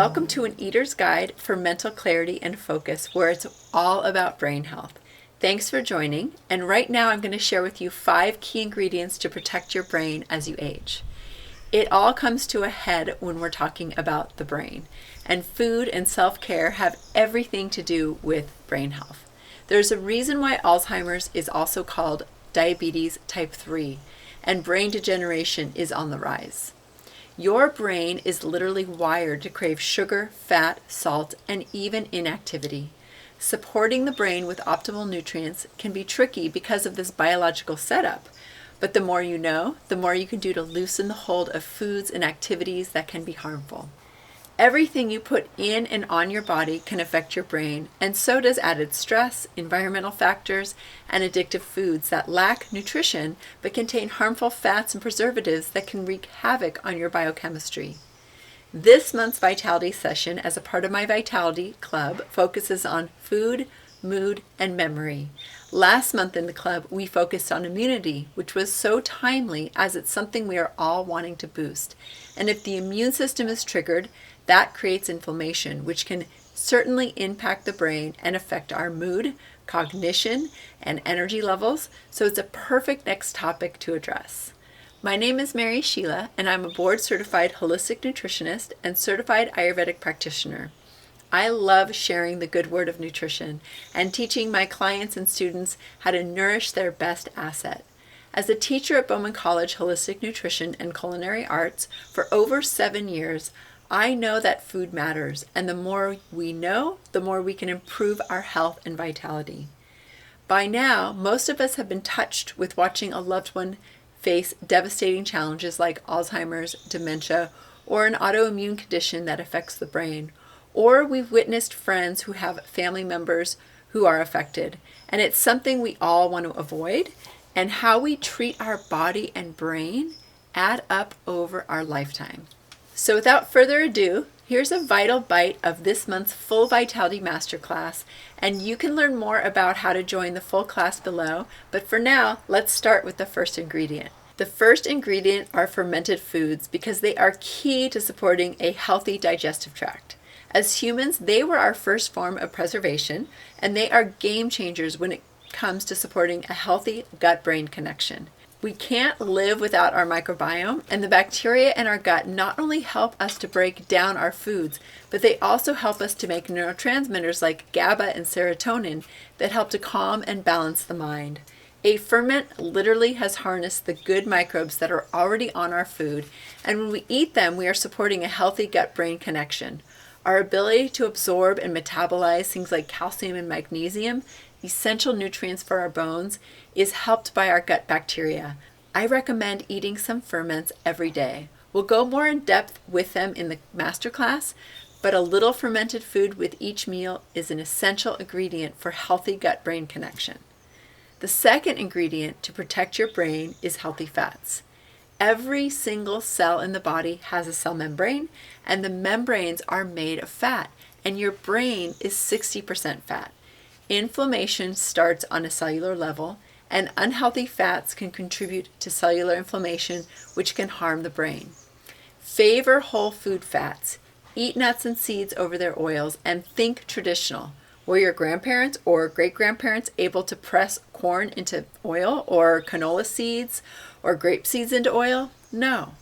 Welcome to An Eater's Guide for Mental Clarity and Focus, where it's all about brain health. Thanks for joining, and right now I'm going to share with you 5 key ingredients to protect your brain as you age. It all comes to a head when we're talking about the brain, and food and self-care have everything to do with brain health. There's a reason why Alzheimer's is also called diabetes type 3, and brain degeneration is on the rise. Your brain is literally wired to crave sugar, fat, salt, and even inactivity. Supporting the brain with optimal nutrients can be tricky because of this biological setup, but the more you know, the more you can do to loosen the hold of foods and activities that can be harmful. Everything you put in and on your body can affect your brain, and so does added stress, environmental factors, and addictive foods that lack nutrition but contain harmful fats and preservatives that can wreak havoc on your biochemistry. This month's Vitality session, as a part of my Vitality Club, focuses on food, mood, and memory. Last month in the club, we focused on immunity, which was so timely as it's something we are all wanting to boost. And if the immune system is triggered, that creates inflammation, which can certainly impact the brain and affect our mood, cognition, and energy levels, so it's a perfect next topic to address. My name is Mary Sheila, and I'm a board-certified holistic nutritionist and certified Ayurvedic practitioner. I love sharing the good word of nutrition and teaching my clients and students how to nourish their best asset. As a teacher at Bowman College Holistic Nutrition and Culinary Arts for over 7 years, I know that food matters, and the more we know, the more we can improve our health and vitality. By now, most of us have been touched with watching a loved one face devastating challenges like Alzheimer's, dementia, or an autoimmune condition that affects the brain. Or we've witnessed friends who have family members who are affected, and it's something we all want to avoid, and how we treat our body and brain add up over our lifetime. So without further ado, here's a vital bite of this month's full Vitality Masterclass, and you can learn more about how to join the full class below, but for now, let's start with the first ingredient. The first ingredient are fermented foods because they are key to supporting a healthy digestive tract. As humans, they were our first form of preservation, and they are game changers when it comes to supporting a healthy gut-brain connection. We can't live without our microbiome, and the bacteria in our gut not only help us to break down our foods, but they also help us to make neurotransmitters like GABA and serotonin that help to calm and balance the mind. A ferment literally has harnessed the good microbes that are already on our food, and when we eat them, we are supporting a healthy gut-brain connection. Our ability to absorb and metabolize things like calcium and magnesium, essential nutrients for our bones, is helped by our gut bacteria. I recommend eating some ferments every day. We'll go more in depth with them in the masterclass, but a little fermented food with each meal is an essential ingredient for healthy gut-brain connection. The second ingredient to protect your brain is healthy fats. Every single cell in the body has a cell membrane, and the membranes are made of fat, and your brain is 60% fat. Inflammation starts on a cellular level, and unhealthy fats can contribute to cellular inflammation, which can harm the brain. Favor whole food fats. Eat nuts and seeds over their oils, and think traditional. Were your grandparents or great-grandparents able to press corn into oil, or canola seeds or grape seeds into oil? No.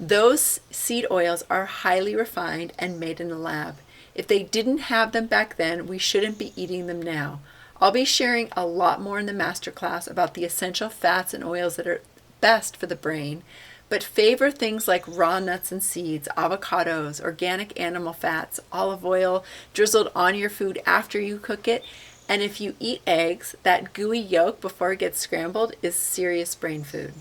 Those seed oils are highly refined and made in a lab. If they didn't have them back then, we shouldn't be eating them now. I'll be sharing a lot more in the masterclass about the essential fats and oils that are best for the brain, but favor things like raw nuts and seeds, avocados, organic animal fats, olive oil drizzled on your food after you cook it, and if you eat eggs, that gooey yolk before it gets scrambled is serious brain food.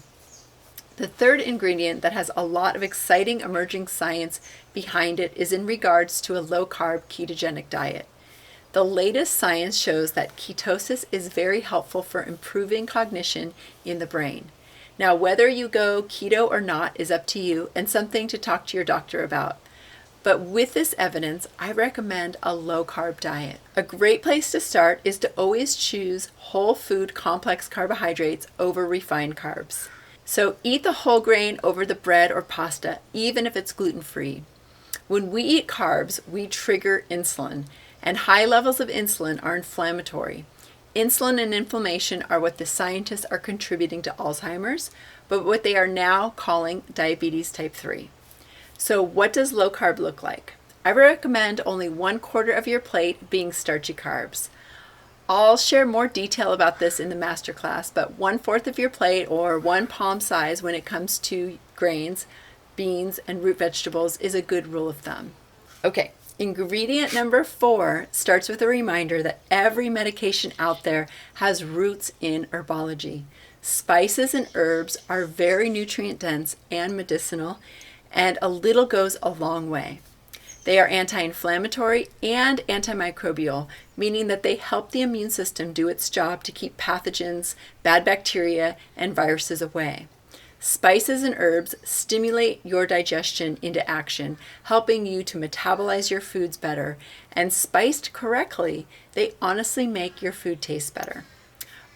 The third ingredient that has a lot of exciting emerging science behind it is in regards to a low-carb ketogenic diet. The latest science shows that ketosis is very helpful for improving cognition in the brain. Now, whether you go keto or not is up to you and something to talk to your doctor about. But with this evidence, I recommend a low-carb diet. A great place to start is to always choose whole food complex carbohydrates over refined carbs. So eat the whole grain over the bread or pasta, even if it's gluten-free. When we eat carbs, we trigger insulin, and high levels of insulin are inflammatory. Insulin and inflammation are what the scientists are contributing to Alzheimer's, but what they are now calling diabetes type 3. So what does low carb look like? I recommend only 1/4 of your plate being starchy carbs. I'll share more detail about this in the masterclass, but 1/4 of your plate, or one palm size when it comes to grains, beans, and root vegetables, is a good rule of thumb. Okay, ingredient number 4 starts with a reminder that every medication out there has roots in herbology. Spices and herbs are very nutrient dense and medicinal, and a little goes a long way. They are anti-inflammatory and antimicrobial, meaning that they help the immune system do its job to keep pathogens, bad bacteria, and viruses away. Spices and herbs stimulate your digestion into action, helping you to metabolize your foods better, and spiced correctly, they honestly make your food taste better.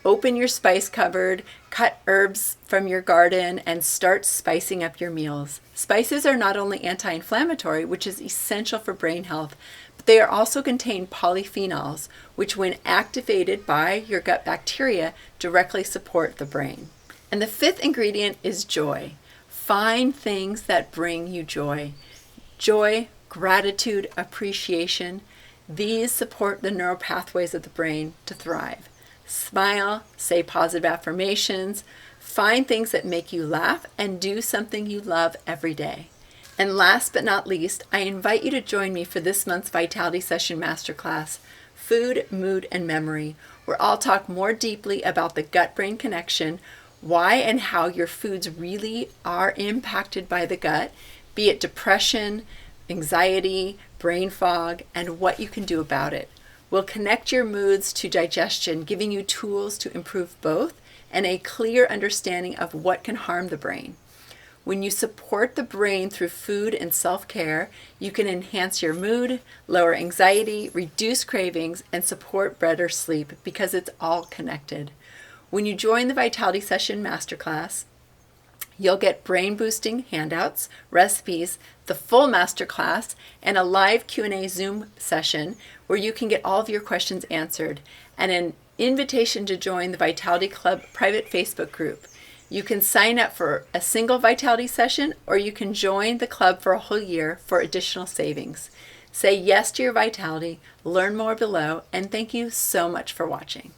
Open your spice cupboard, cut herbs from your garden, and start spicing up your meals. Spices are not only anti-inflammatory, which is essential for brain health, but they also contain polyphenols, which when activated by your gut bacteria, directly support the brain. And the 5th ingredient is joy. Find things that bring you joy. Joy, gratitude, appreciation, these support the neural pathways of the brain to thrive. Smile, say positive affirmations, find things that make you laugh, and do something you love every day. And last but not least, I invite you to join me for this month's Vitality Session Masterclass, Food, Mood, and Memory, where I'll talk more deeply about the gut-brain connection, why and how your foods really are impacted by the gut, be it depression, anxiety, brain fog, and what you can do about it. We'll connect your moods to digestion, giving you tools to improve both and a clear understanding of what can harm the brain. When you support the brain through food and self-care, you can enhance your mood, lower anxiety, reduce cravings, and support better sleep because it's all connected. When you join the Vitality Session Masterclass, you'll get brain-boosting handouts, recipes, the full masterclass, and a live Q&A Zoom session where you can get all of your questions answered, and an invitation to join the Vitality Club private Facebook group. You can sign up for a single Vitality session, or you can join the club for a whole year for additional savings. Say yes to your Vitality, learn more below, and thank you so much for watching.